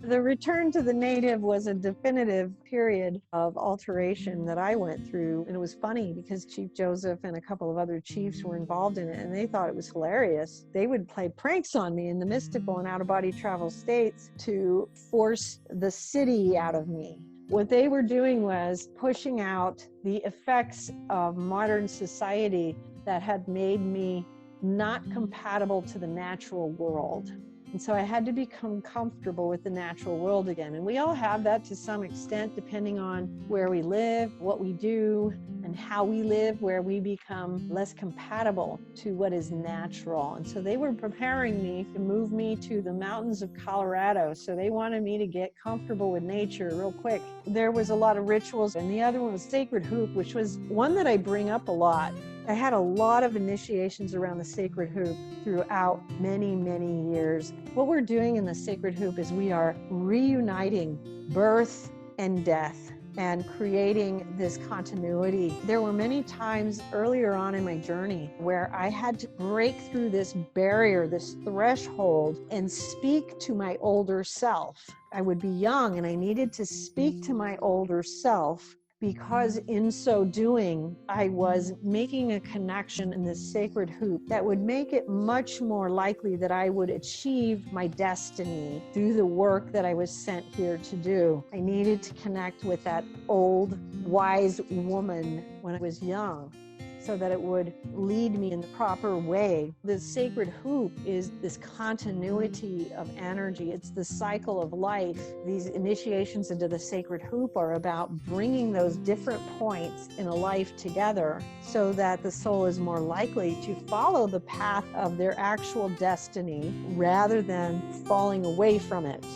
The return to the native was a definitive period of alteration that I went through. And it was funny because Chief Joseph and a couple of other chiefs were involved in it, and they thought it was hilarious. They would play pranks on me in the mystical and out-of-body travel states to force the city out of me. What they were doing was pushing out the effects of modern society that had made me not compatible to the natural world. And so I had to become comfortable with the natural world again. And we all have that to some extent, depending on where we live, what we do, and how we live, where we become less compatible to what is natural. And so they were preparing me to move me to the mountains of Colorado. So they wanted me to get comfortable with nature real quick. There was a lot of rituals, and the other one was Sacred Hoop, which was one that I bring up a lot. I had a lot of initiations around the Sacred Hoop throughout many, many years. What we're doing in the Sacred Hoop is we are reuniting birth and death and creating this continuity. There were many times earlier on in my journey where I had to break through this barrier, this threshold, and speak to my older self. I would be young and I needed to speak to my older self, because in so doing, I was making a connection in this sacred hoop that would make it much more likely that I would achieve my destiny through the work that I was sent here to do. I needed to connect with that old, wise woman when I was young, so that it would lead me in the proper way. The sacred hoop is this continuity of energy. It's the cycle of life. These initiations into the sacred hoop are about bringing those different points in a life together so that the soul is more likely to follow the path of their actual destiny rather than falling away from it.